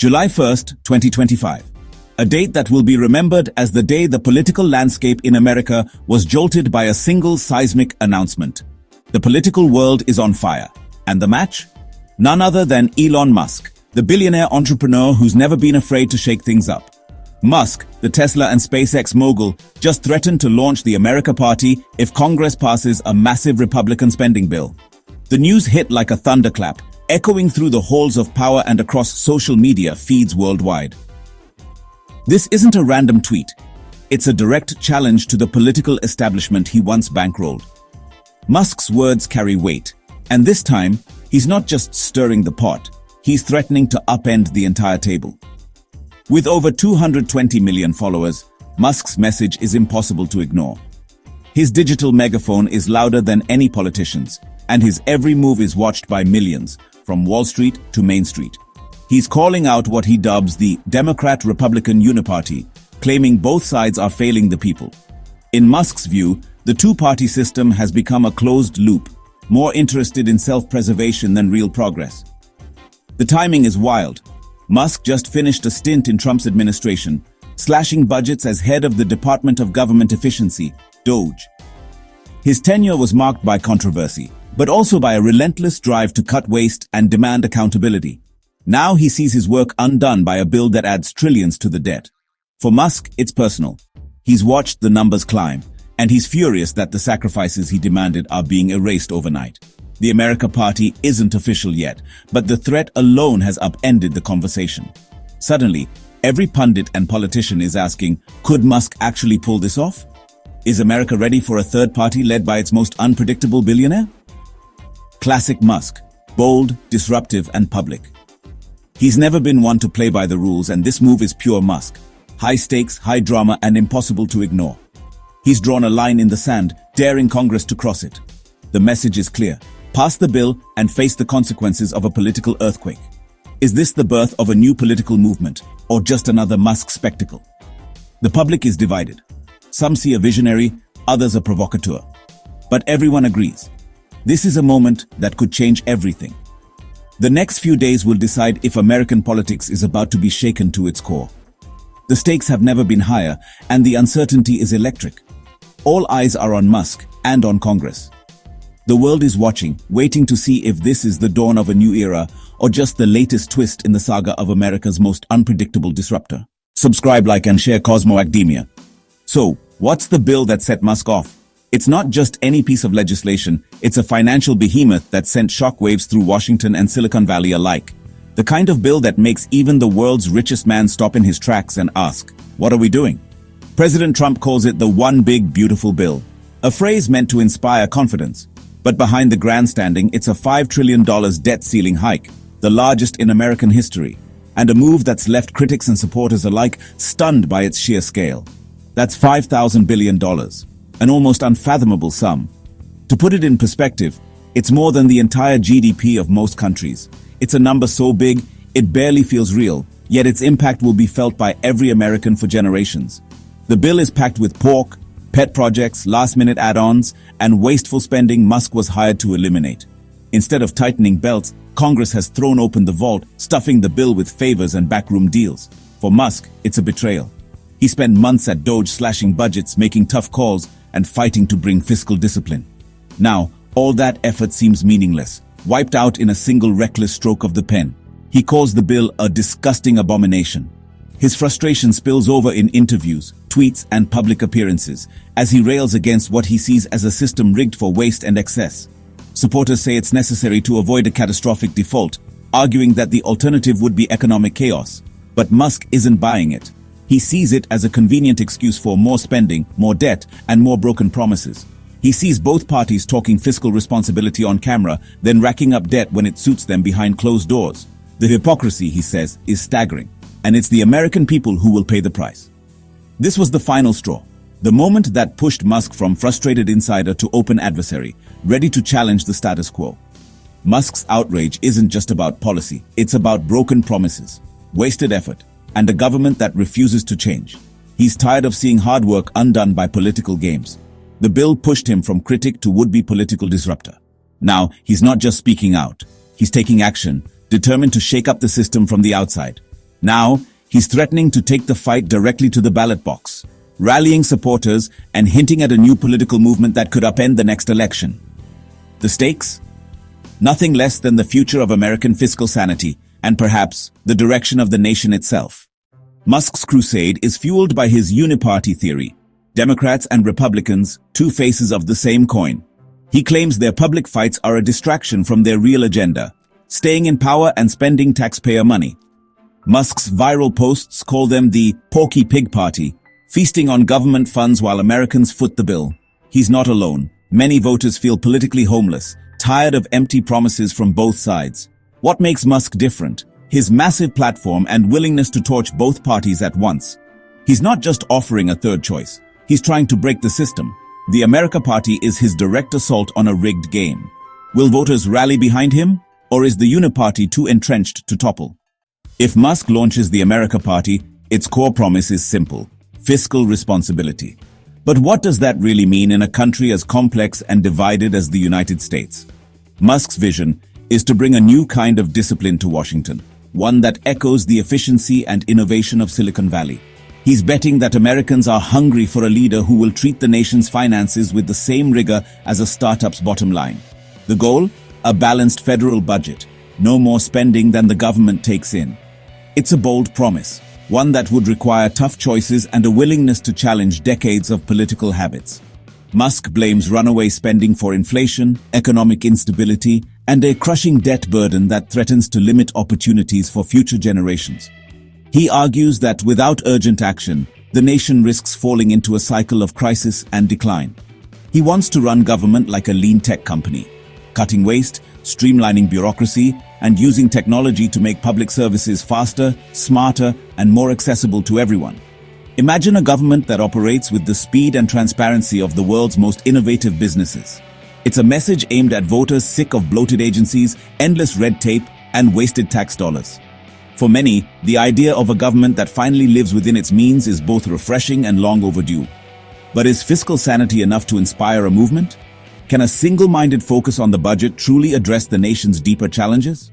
July 1st, 2025. A date that will be remembered as the day the political landscape in America was jolted by a single seismic announcement. The political world is on fire. And the match? None other than Elon Musk, the billionaire entrepreneur who's never been afraid to shake things up. Musk, the Tesla and SpaceX mogul, just threatened to launch the America Party if Congress passes a massive Republican spending bill. The news hit like a thunderclap, echoing through the halls of power and across social media feeds worldwide. This isn't a random tweet. It's a direct challenge to the political establishment he once bankrolled. Musk's words carry weight, and this time, he's not just stirring the pot, he's threatening to upend the entire table. With over 220 million followers, Musk's message is impossible to ignore. His digital megaphone is louder than any politician's, and his every move is watched by millions, from Wall Street to Main Street. He's calling out what he dubs the Democrat-Republican Uniparty, claiming both sides are failing the people. In Musk's view, the two-party system has become a closed loop, more interested in self-preservation than real progress. The timing is wild. Musk just finished a stint in Trump's administration, slashing budgets as head of the Department of Government Efficiency, DOGE. His tenure was marked by controversy, but also by a relentless drive to cut waste and demand accountability. Now he sees his work undone by a bill that adds trillions to the debt. For Musk, it's personal. He's watched the numbers climb, and he's furious that the sacrifices he demanded are being erased overnight. The America Party isn't official yet, but the threat alone has upended the conversation. Suddenly, every pundit and politician is asking, could Musk actually pull this off? Is America ready for a third party led by its most unpredictable billionaire? Classic Musk, bold, disruptive, and public. He's never been one to play by the rules, and this move is pure Musk. High stakes, high drama, and impossible to ignore. He's drawn a line in the sand, daring Congress to cross it. The message is clear. Pass the bill and face the consequences of a political earthquake. Is this the birth of a new political movement, or just another Musk spectacle? The public is divided. Some see a visionary, others a provocateur. But everyone agrees. This is a moment that could change everything. The next few days will decide if American politics is about to be shaken to its core. The stakes have never been higher, and the uncertainty is electric. All eyes are on Musk and on Congress. The world is watching, waiting to see if this is the dawn of a new era or just the latest twist in the saga of America's most unpredictable disruptor. Subscribe, like, and share Cosmo Academia. So, what's the bill that set Musk off? It's not just any piece of legislation, it's a financial behemoth that sent shockwaves through Washington and Silicon Valley alike. The kind of bill that makes even the world's richest man stop in his tracks and ask, what are we doing? President Trump calls it the one big beautiful bill, a phrase meant to inspire confidence. But behind the grandstanding, it's a $5 trillion debt ceiling hike, the largest in American history, and a move that's left critics and supporters alike stunned by its sheer scale. That's $5,000 billion. An almost unfathomable sum. To put it in perspective, it's more than the entire GDP of most countries. It's a number so big, it barely feels real, yet its impact will be felt by every American for generations. The bill is packed with pork, pet projects, last-minute add-ons, and wasteful spending Musk was hired to eliminate. Instead of tightening belts, Congress has thrown open the vault, stuffing the bill with favors and backroom deals. For Musk, it's a betrayal. He spent months at DOGE slashing budgets, making tough calls, and fighting to bring fiscal discipline. Now, all that effort seems meaningless, wiped out in a single reckless stroke of the pen. He calls the bill a disgusting abomination. His frustration spills over in interviews, tweets, and public appearances, as he rails against what he sees as a system rigged for waste and excess. Supporters say it's necessary to avoid a catastrophic default, arguing that the alternative would be economic chaos. But Musk isn't buying it. He sees it as a convenient excuse for more spending, more debt, and more broken promises. He sees both parties talking fiscal responsibility on camera, then racking up debt when it suits them behind closed doors. The hypocrisy, he says, is staggering, and it's the American people who will pay the price. This was the final straw, the moment that pushed Musk from frustrated insider to open adversary, ready to challenge the status quo. Musk's outrage isn't just about policy, it's about broken promises, wasted effort, and a government that refuses to change. He's tired of seeing hard work undone by political games. The bill pushed him from critic to would-be political disruptor. Now, he's not just speaking out. He's taking action, determined to shake up the system from the outside. Now, he's threatening to take the fight directly to the ballot box, rallying supporters and hinting at a new political movement that could upend the next election. The stakes? Nothing less than the future of American fiscal sanity and perhaps the direction of the nation itself. Musk's crusade is fueled by his uniparty theory. Democrats and Republicans, two faces of the same coin. He claims their public fights are a distraction from their real agenda, staying in power and spending taxpayer money. Musk's viral posts call them the Porky Pig Party, feasting on government funds while Americans foot the bill. He's not alone. Many voters feel politically homeless, tired of empty promises from both sides. What makes Musk different? His massive platform and willingness to torch both parties at once. He's not just offering a third choice. He's trying to break the system. The America Party is his direct assault on a rigged game. Will voters rally behind him, or is the Uniparty too entrenched to topple? If Musk launches the America Party, its core promise is simple: fiscal responsibility. But what does that really mean in a country as complex and divided as the United States? Musk's vision is to bring a new kind of discipline to Washington, one that echoes the efficiency and innovation of Silicon Valley. He's betting that Americans are hungry for a leader who will treat the nation's finances with the same rigor as a startup's bottom line. The goal? A balanced federal budget. No more spending than the government takes in. It's a bold promise, one that would require tough choices and a willingness to challenge decades of political habits. Musk blames runaway spending for inflation, economic instability, and a crushing debt burden that threatens to limit opportunities for future generations. He argues that without urgent action, the nation risks falling into a cycle of crisis and decline. He wants to run government like a lean tech company, cutting waste, streamlining bureaucracy, and using technology to make public services faster, smarter, and more accessible to everyone. Imagine a government that operates with the speed and transparency of the world's most innovative businesses. It's a message aimed at voters sick of bloated agencies, endless red tape, and wasted tax dollars. For many, the idea of a government that finally lives within its means is both refreshing and long overdue. But is fiscal sanity enough to inspire a movement? Can a single-minded focus on the budget truly address the nation's deeper challenges?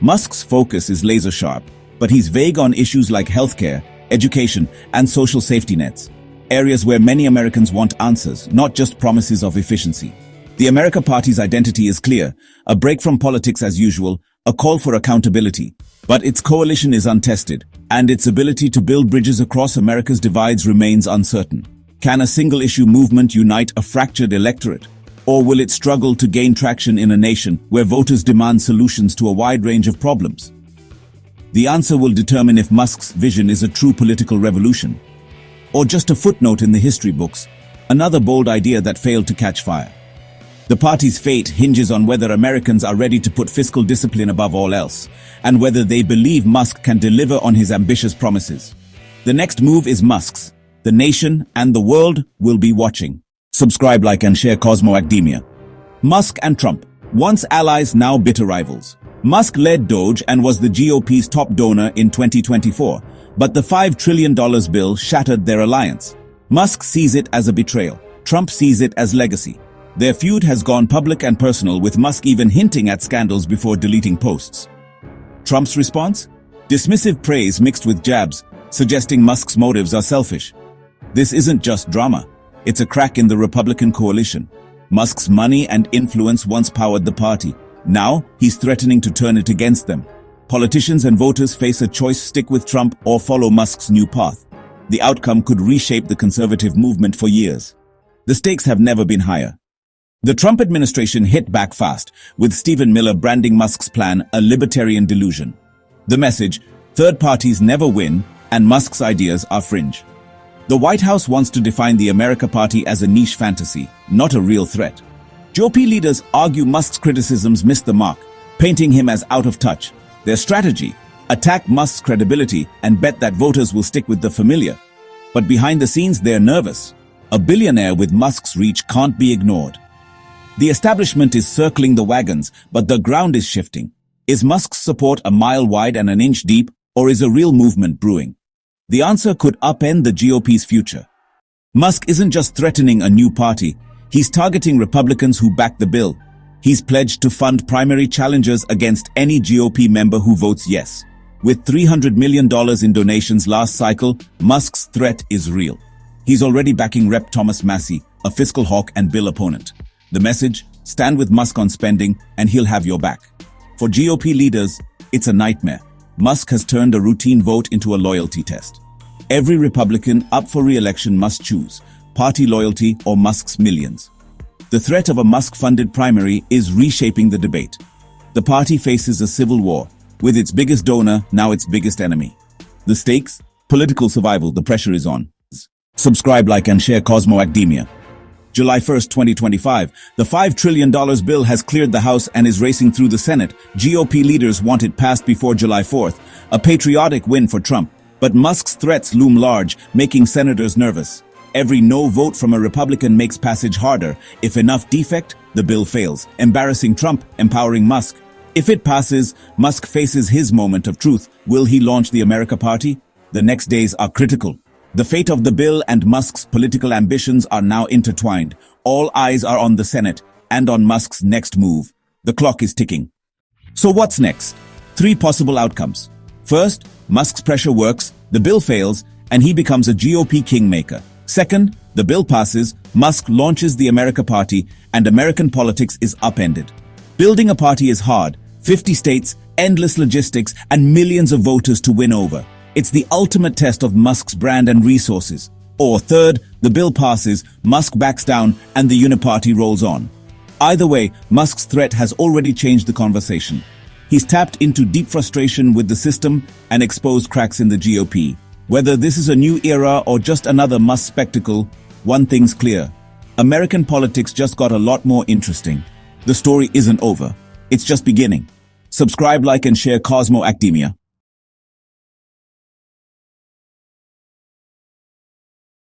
Musk's focus is laser-sharp, but he's vague on issues like healthcare, education, and social safety nets, areas where many Americans want answers, not just promises of efficiency. The America Party's identity is clear: a break from politics as usual, a call for accountability. But its coalition is untested, and its ability to build bridges across America's divides remains uncertain. Can a single-issue movement unite a fractured electorate? Or will it struggle to gain traction in a nation where voters demand solutions to a wide range of problems? The answer will determine if Musk's vision is a true political revolution, or just a footnote in the history books, another bold idea that failed to catch fire. The party's fate hinges on whether Americans are ready to put fiscal discipline above all else, and whether they believe Musk can deliver on his ambitious promises. The next move is Musk's. The nation and the world will be watching. Subscribe, like, and share Cosmo Academia. Musk and Trump, once allies, now bitter rivals. Musk led Doge and was the GOP's top donor in 2024, but the $5 trillion bill shattered their alliance. Musk sees it as a betrayal. Trump sees it as legacy. Their feud has gone public and personal, with Musk even hinting at scandals before deleting posts. Trump's response? Dismissive praise mixed with jabs, suggesting Musk's motives are selfish. This isn't just drama. It's a crack in the Republican coalition. Musk's money and influence once powered the party. Now, he's threatening to turn it against them. Politicians and voters face a choice: stick with Trump or follow Musk's new path. The outcome could reshape the conservative movement for years. The stakes have never been higher. The Trump administration hit back fast, with Stephen Miller branding Musk's plan a libertarian delusion. The message: third parties never win, and Musk's ideas are fringe. The White House wants to define the America Party as a niche fantasy, not a real threat. GOP leaders argue Musk's criticisms missed the mark, painting him as out of touch. Their strategy: attack Musk's credibility and bet that voters will stick with the familiar. But behind the scenes, they're nervous. A billionaire with Musk's reach can't be ignored. The establishment is circling the wagons, but the ground is shifting. Is Musk's support a mile wide and an inch deep, or is a real movement brewing? The answer could upend the GOP's future. Musk isn't just threatening a new party, he's targeting Republicans who back the bill. He's pledged to fund primary challengers against any GOP member who votes yes. With $300 million in donations last cycle, Musk's threat is real. He's already backing Rep. Thomas Massie, a fiscal hawk and bill opponent. The message: stand with Musk on spending and he'll have your back. For GOP leaders, it's a nightmare. Musk has turned a routine vote into a loyalty test. Every Republican up for re-election must choose party loyalty or Musk's millions. The threat of a Musk-funded primary is reshaping the debate. The party faces a civil war, with its biggest donor now its biggest enemy. The stakes? Political survival. The pressure is on. Subscribe, like, and share Cosmo Academia. July 1st, 2025, the $5 trillion bill has cleared the House and is racing through the Senate. GOP leaders want it passed before July 4th, a patriotic win for Trump. But Musk's threats loom large, making senators nervous. Every no vote from a Republican makes passage harder. If enough defect, the bill fails, embarrassing Trump, empowering Musk. If it passes, Musk faces his moment of truth. Will he launch the America Party? The next days are critical. The fate of the bill and Musk's political ambitions are now intertwined. All eyes are on the Senate and on Musk's next move. The clock is ticking. So what's next? 3 possible outcomes. First, Musk's pressure works, the bill fails, and he becomes a GOP kingmaker. Second, the bill passes, Musk launches the America Party, and American politics is upended. Building a party is hard. 50 states, endless logistics, and millions of voters to win over. It's the ultimate test of Musk's brand and resources. Or third, the bill passes, Musk backs down, and the uniparty rolls on. Either way, Musk's threat has already changed the conversation. He's tapped into deep frustration with the system and exposed cracks in the GOP. Whether this is a new era or just another Musk spectacle, one thing's clear. American politics just got a lot more interesting. The story isn't over. It's just beginning. Subscribe, like, and share Cosmo Academia.